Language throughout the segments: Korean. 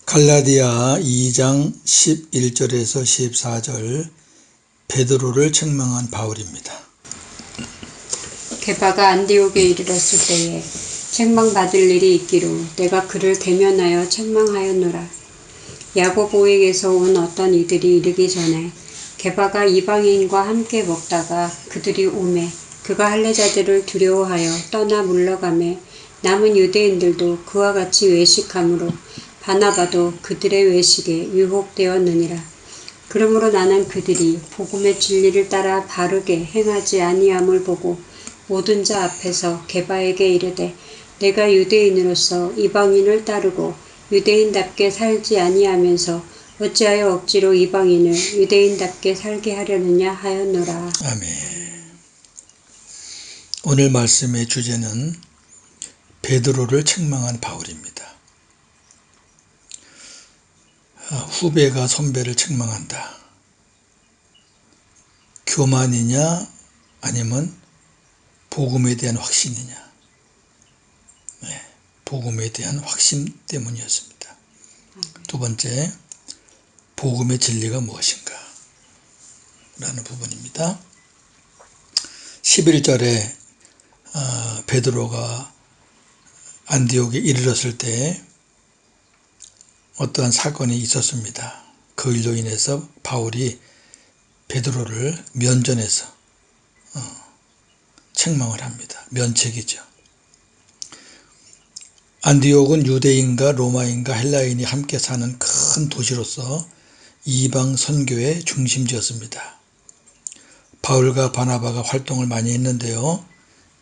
갈라디아 2장 11절에서 14절 베드로를 책망한 바울입니다. 게바가 안디옥에 이르렀을 때에 책망받을 일이 있기로 내가 그를 대면하여 책망하였노라. 야고보에게서 온 어떤 이들이 이르기 전에 게바가 이방인과 함께 먹다가 그들이 오매 그가 할례자들을 두려워하여 떠나 물러가매 남은 유대인들도 그와 같이 외식함으로 바나바도 그들의 외식에 유혹되었느니라. 그러므로 나는 그들이 복음의 진리를 따라 바르게 행하지 아니함을 보고 모든 자 앞에서 게바에게 이르되 내가 유대인으로서 이방인을 따르고 유대인답게 살지 아니하면서 어찌하여 억지로 이방인을 유대인답게 살게 하려느냐 하였노라. 아멘. 오늘 말씀의 주제는 베드로를 책망한 바울입니다. 후배가 선배를 책망한다. 교만이냐 아니면 복음에 대한 확신이냐. 복음에 대한 확신 때문이었습니다. 두 번째, 복음의 진리가 무엇인가 라는 부분입니다. 11절에 베드로가 안디옥에 이르렀을 때 어떠한 사건이 있었습니다. 그 일로 인해서 바울이 베드로를 면전에서 책망을 합니다. 면책이죠. 안디옥은 유대인과 로마인과 헬라인이 함께 사는 큰 도시로서 이방 선교의 중심지였습니다. 바울과 바나바가 활동을 많이 했는데요.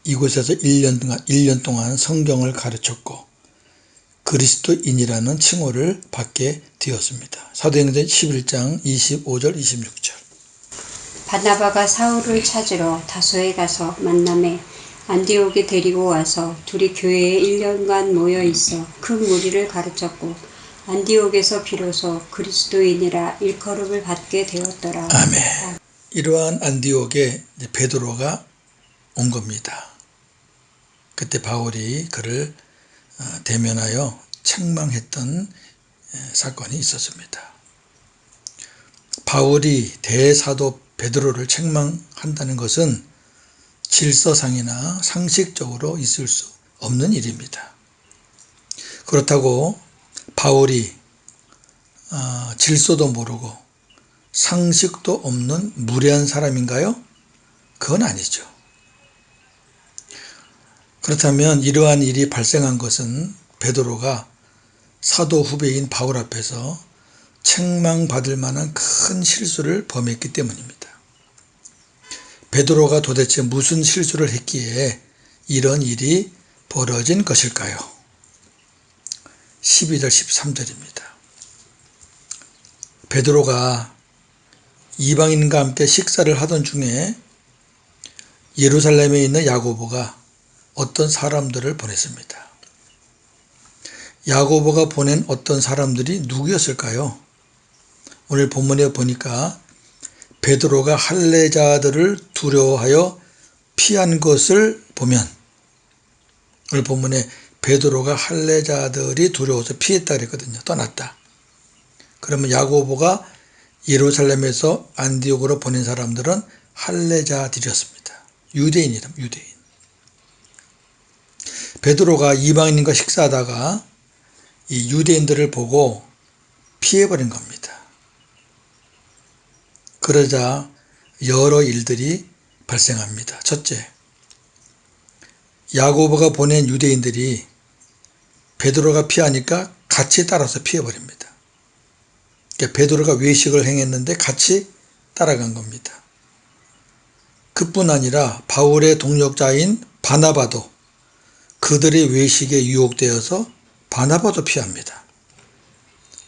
이곳에서 1년 동안 성경을 가르쳤고 그리스도인이라는 칭호를 받게 되었습니다. 사도행전 11장 25절 26절. 바나바가 사울을 찾으러 다소에 가서 만남에 안디옥에 데리고 와서 둘이 교회에 1년간 모여 있어 큰 무리를 가르쳤고 안디옥에서 비로소 그리스도인이라 일컬음을 받게 되었더라. 아멘. 이러한 안디옥에 베드로가 온 겁니다. 그때 바울이 그를 대면하여 책망했던 사건이 있었습니다. 바울이 대사도 베드로를 책망한다는 것은 질서상이나 상식적으로 있을 수 없는 일입니다. 그렇다고 바울이 질서도 모르고 상식도 없는 무례한 사람인가요? 그건 아니죠. 그렇다면 이러한 일이 발생한 것은 베드로가 사도 후배인 바울 앞에서 책망받을 만한 큰 실수를 범했기 때문입니다. 베드로가 도대체 무슨 실수를 했기에 이런 일이 벌어진 것일까요? 12절 13절입니다. 베드로가 이방인과 함께 식사를 하던 중에 예루살렘에 있는 야고보가 어떤 사람들을 보냈습니다. 야고보가 보낸 어떤 사람들이 누구였을까요? 오늘 본문에 보니까 베드로가 할례자들을 두려워하여 피한 것을 보면 오늘 본문에 베드로가 할례자들이 두려워서 피했다 그랬거든요. 떠났다. 그러면 야고보가 예루살렘에서 안디옥으로 보낸 사람들은 할례자들이었습니다. 유대인이랍니다. 유대인. 베드로가 이방인과 식사하다가 이 유대인들을 보고 피해버린 겁니다. 그러자 여러 일들이 발생합니다. 첫째, 야고보가 보낸 유대인들이 베드로가 피하니까 같이 따라서 피해버립니다. 그러니까 베드로가 외식을 행했는데 같이 따라간 겁니다. 그뿐 아니라 바울의 동역자인 바나바도 그들의 외식에 유혹되어서 바나바도 피합니다.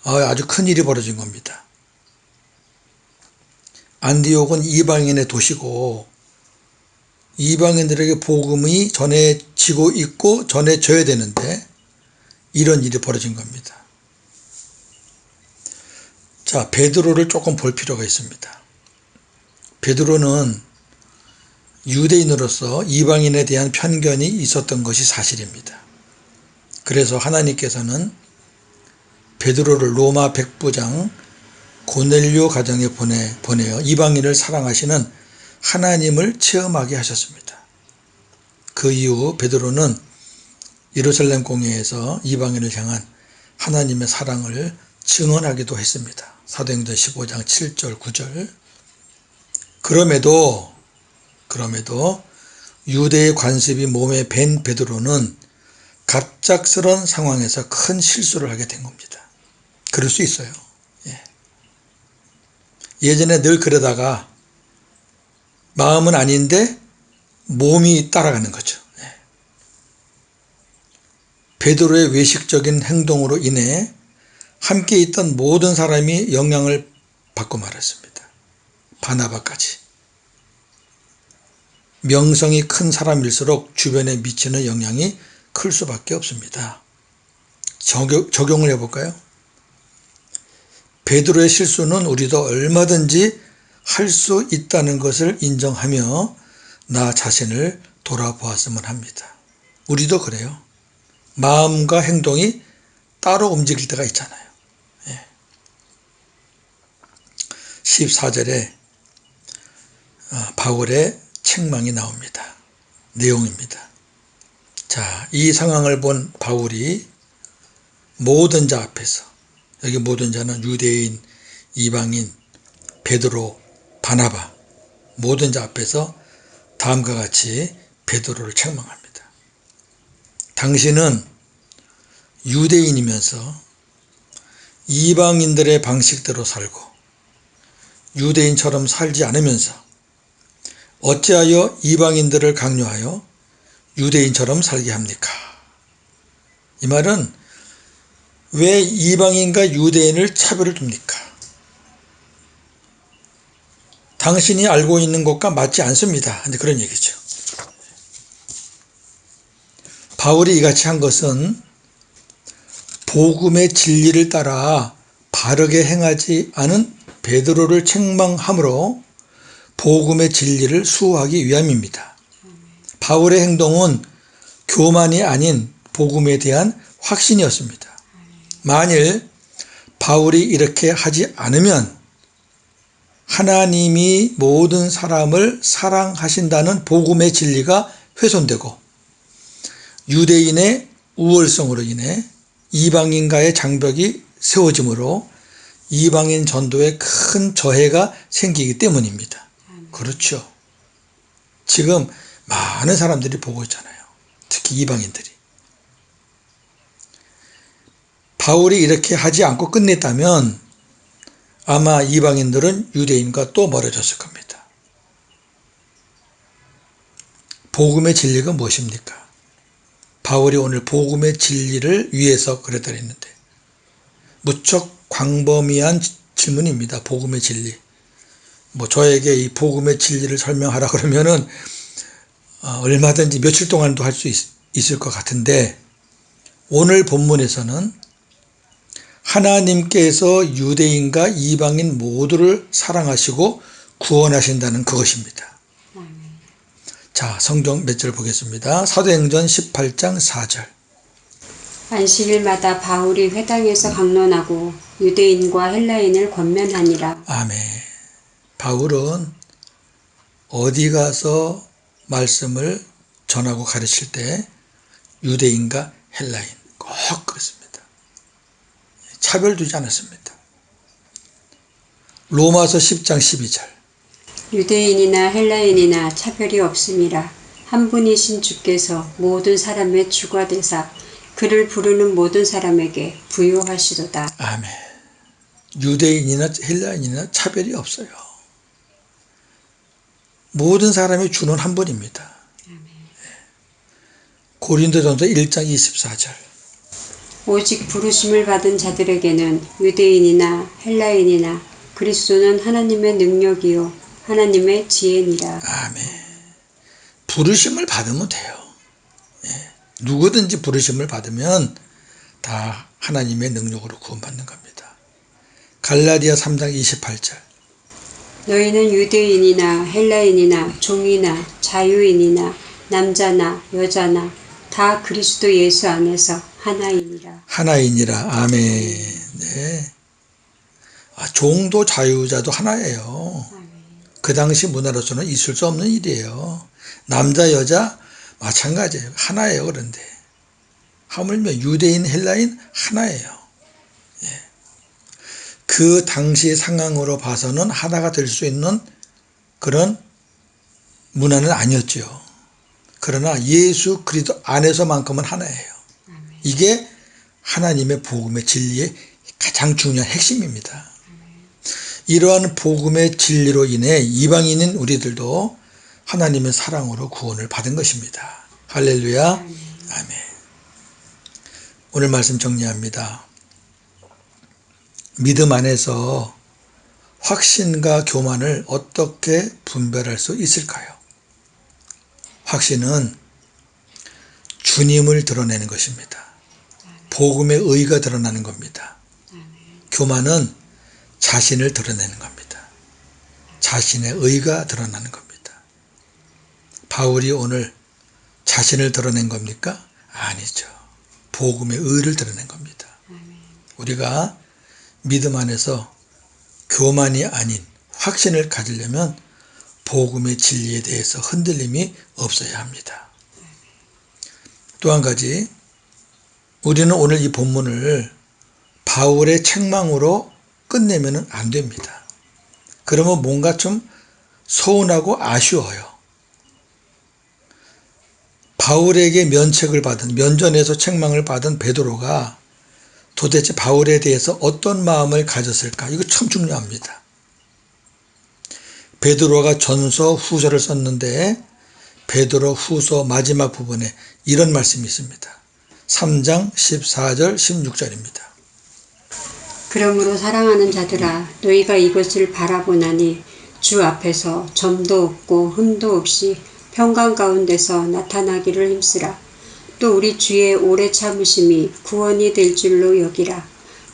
아주 큰 일이 벌어진 겁니다. 안디옥은 이방인의 도시고 이방인들에게 복음이 전해지고 있고 전해져야 되는데 이런 일이 벌어진 겁니다. 자, 베드로를 조금 볼 필요가 있습니다. 베드로는 유대인으로서 이방인에 대한 편견이 있었던 것이 사실입니다. 그래서 하나님께서는 베드로를 로마 백부장 고넬료 가정에 보내어 이방인을 사랑하시는 하나님을 체험하게 하셨습니다. 그 이후 베드로는 예루살렘 공회에서 이방인을 향한 하나님의 사랑을 증언하기도 했습니다. 사도행전 15장 7절 9절. 그럼에도 유대의 관습이 몸에 밴 베드로는 갑작스런 상황에서 큰 실수를 하게 된 겁니다. 그럴 수 있어요. 예전에 늘 그러다가 마음은 아닌데 몸이 따라가는 거죠. 베드로의 외식적인 행동으로 인해 함께 있던 모든 사람이 영향을 받고 말았습니다. 바나바까지. 명성이 큰 사람일수록 주변에 미치는 영향이 클 수밖에 없습니다. 적용을 해볼까요? 베드로의 실수는 우리도 얼마든지 할 수 있다는 것을 인정하며 나 자신을 돌아보았으면 합니다. 우리도 그래요. 마음과 행동이 따로 움직일 때가 있잖아요. 14절에 바울의 책망이 나옵니다. 내용입니다. 자, 이 상황을 본 바울이 모든 자 앞에서, 여기 모든 자는 유대인, 이방인, 베드로, 바나바, 모든 자 앞에서 다음과 같이 베드로를 책망합니다. 당신은 유대인이면서 이방인들의 방식대로 살고 유대인처럼 살지 않으면서 어찌하여 이방인들을 강요하여 유대인처럼 살게 합니까? 이 말은 왜 이방인과 유대인을 차별을 둡니까? 당신이 알고 있는 것과 맞지 않습니다. 그런 얘기죠. 바울이 이같이 한 것은 복음의 진리를 따라 바르게 행하지 않은 베드로를 책망함으로 복음의 진리를 수호하기 위함입니다. 바울의 행동은 교만이 아닌 복음에 대한 확신이었습니다. 만일 바울이 이렇게 하지 않으면 하나님이 모든 사람을 사랑하신다는 복음의 진리가 훼손되고 유대인의 우월성으로 인해 이방인과의 장벽이 세워지므로 이방인 전도에 큰 저해가 생기기 때문입니다. 그렇죠. 지금 많은 사람들이 보고 있잖아요. 특히 이방인들이. 바울이 이렇게 하지 않고 끝냈다면 아마 이방인들은 유대인과 또 멀어졌을 겁니다. 복음의 진리가 무엇입니까? 바울이 오늘 복음의 진리를 위해서 그랬다 했는데 무척 광범위한 질문입니다. 복음의 진리. 저에게 이 복음의 진리를 설명하라 그러면은 얼마든지 며칠 동안도 할 수 있을 것 같은데 오늘 본문에서는 하나님께서 유대인과 이방인 모두를 사랑하시고 구원하신다는 그것입니다. 자, 성경 몇 절 보겠습니다. 사도행전 18장 4절. 안식일마다 바울이 회당에서 강론하고 유대인과 헬라인을 권면하니라. 아멘. 바울은 어디 가서 말씀을 전하고 가르칠 때 유대인과 헬라인 꼭 그렇습니다. 차별 두지 않았습니다. 로마서 10장 12절. 유대인이나 헬라인이나 차별이 없음이라. 한 분이신 주께서 모든 사람의 주가 되사 그를 부르는 모든 사람에게 부요하시도다. 아멘. 유대인이나 헬라인이나 차별이 없어요. 모든 사람의 주는 한 분입니다. 고린도전서 1장 24절. 오직 부르심을 받은 자들에게는 유대인이나 헬라인이나 그리스도는 하나님의 능력이요 하나님의 지혜니라. 아멘. 부르심을 받으면 돼요. 누구든지 부르심을 받으면 다 하나님의 능력으로 구원받는 겁니다. 갈라디아 3장 28절. 너희는 유대인이나 헬라인이나 종이나 자유인이나 남자나 여자나 다 그리스도 예수 안에서 하나이니라. 하나이니라. 아멘. 그런데 종도 자유자도 하나예요. 그 당시 문화로서는 있을 수 없는 일이에요. 남자 여자 마찬가지예요. 하나예요. 그런데 하물며 유대인 헬라인 하나예요. 예. 그 당시 상황으로 봐서는 하나가 될 수 있는 그런 문화는 아니었죠. 그러나 예수 그리스도 안에서만큼은 하나예요. 이게 하나님의 복음의 진리의 가장 중요한 핵심입니다. 이러한 복음의 진리로 인해 이방인인 우리들도 하나님의 사랑으로 구원을 받은 것입니다. 할렐루야. 아멘. 오늘 말씀 정리합니다. 믿음 안에서 확신과 교만을 어떻게 분별할 수 있을까요? 확신은 주님을 드러내는 것입니다. 복음의 의가 드러나는 겁니다. 교만은 자신을 드러내는 겁니다. 자신의 의가 드러나는 겁니다. 바울이 오늘 자신을 드러낸 겁니까? 아니죠. 복음의 의를 드러낸 겁니다. 우리가 믿음 안에서 교만이 아닌 확신을 가지려면 복음의 진리에 대해서 흔들림이 없어야 합니다. 또 한 가지, 우리는 오늘 이 본문을 바울의 책망으로 끝내면 안 됩니다. 그러면 뭔가 좀 서운하고 아쉬워요. 바울에게 면전에서 책망을 받은 베드로가 도대체 바울에 대해서 어떤 마음을 가졌을까? 이거 참 중요합니다. 베드로가 전서 후서를 썼는데 베드로 후서 마지막 부분에 이런 말씀이 있습니다. 3장 14절 16절입니다. 그러므로 사랑하는 자들아 너희가 이것을 바라보나니 주 앞에서 점도 없고 흠도 없이 평강 가운데서 나타나기를 힘쓰라. 또 우리 주의 오래 참으심이 구원이 될 줄로 여기라.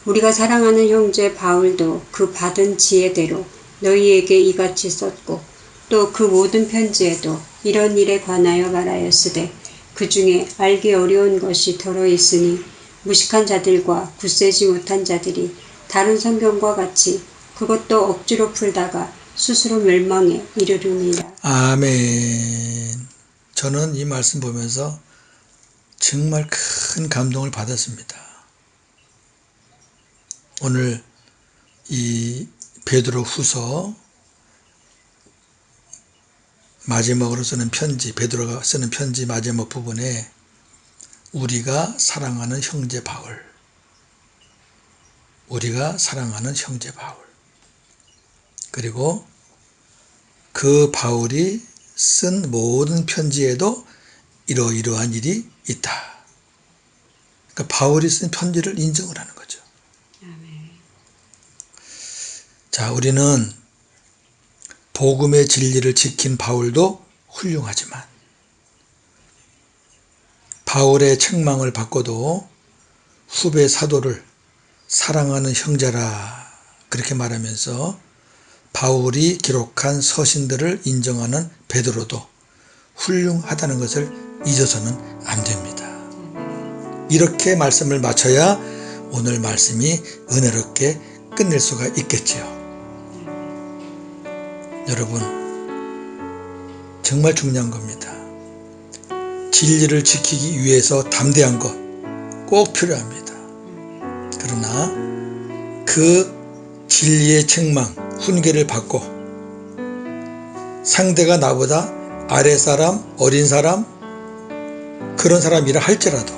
우리가 사랑하는 형제 바울도 그 받은 지혜대로 너희에게 이같이 썼고 또 그 모든 편지에도 이런 일에 관하여 말하였으되 그 중에 알기 어려운 것이 더러 있으니 무식한 자들과 굳세지 못한 자들이 다른 성경과 같이 그것도 억지로 풀다가 스스로 멸망에 이르르니라. 아멘. 저는 이 말씀 보면서 정말 큰 감동을 받았습니다. 오늘 이 베드로 후서 마지막으로 쓰는 편지, 베드로가 쓰는 편지 마지막 부분에 우리가 사랑하는 형제 바울, 우리가 사랑하는 형제 바울, 그리고 그 바울이 쓴 모든 편지에도 이러이러한 일이 있다. 그러니까 바울이 쓴 편지를 인정을 하는 거죠. 자, 우리는 복음의 진리를 지킨 바울도 훌륭하지만 바울의 책망을 받고도 후배 사도를 사랑하는 형제라 그렇게 말하면서 바울이 기록한 서신들을 인정하는 베드로도 훌륭하다는 것을 잊어서는 안 됩니다. 이렇게 말씀을 마쳐야 오늘 말씀이 은혜롭게 끝낼 수가 있겠지요. 여러분, 정말 중요한 겁니다. 진리를 지키기 위해서 담대한 것 꼭 필요합니다. 그러나 그 진리의 책망, 훈계를 받고 상대가 나보다 아랫사람, 어린 사람, 그런 사람이라 할지라도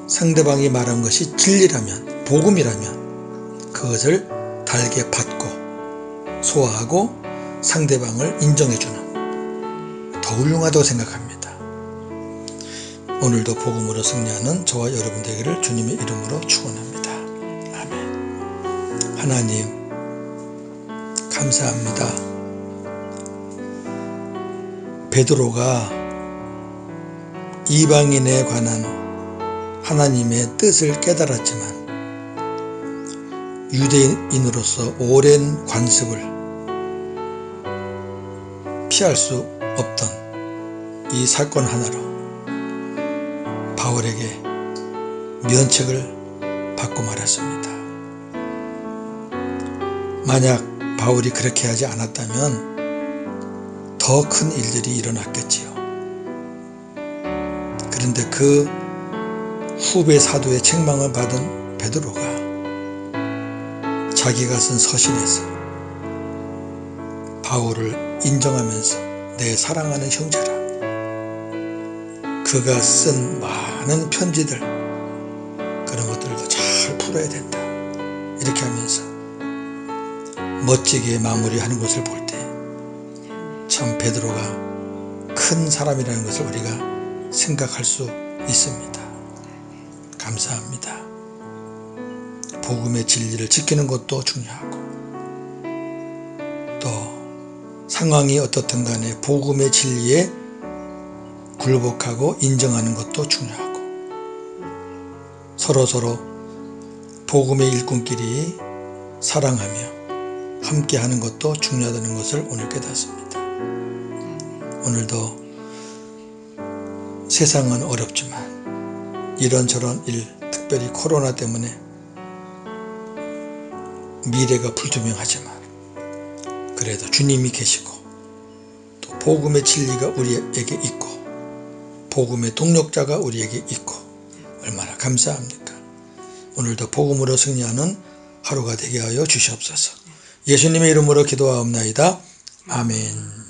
상대방이 말한 것이 진리라면, 복음이라면 그것을 달게 받고 소화하고 상대방을 인정해주는 더 훌륭하다고 생각합니다. 오늘도 복음으로 승리하는 저와 여러분 되기를 주님의 이름으로 축원합니다. 아멘. 하나님 감사합니다. 베드로가 이방인에 관한 하나님의 뜻을 깨달았지만 유대인으로서 오랜 관습을 피할 수 없던 이 사건 하나로 바울에게 면책을 받고 말았습니다. 만약 바울이 그렇게 하지 않았다면 더 큰 일들이 일어났겠지요. 그런데 그 후배 사도의 책망을 받은 베드로가 자기가 쓴 서신에서 바울을 인정하면서 내 사랑하는 형제라, 그가 쓴 많은 편지들 그런 것들도 잘 풀어야 된다, 이렇게 하면서 멋지게 마무리하는 것을 볼 때 참 베드로가 큰 사람이라는 것을 우리가 생각할 수 있습니다. 감사합니다. 복음의 진리를 지키는 것도 중요하고, 또 상황이 어떻든 간에 복음의 진리에 굴복하고 인정하는 것도 중요하고, 서로서로 복음의 일꾼끼리 사랑하며 함께하는 것도 중요하다는 것을 오늘 깨닫습니다. 오늘도 세상은 어렵지만 이런저런 일, 특별히 코로나 때문에 미래가 불투명하지만 그래도 주님이 계시고 또 복음의 진리가 우리에게 있고 복음의 동력자가 우리에게 있고 얼마나 감사합니까? 오늘도 복음으로 승리하는 하루가 되게 하여 주시옵소서. 예수님의 이름으로 기도하옵나이다. 아멘.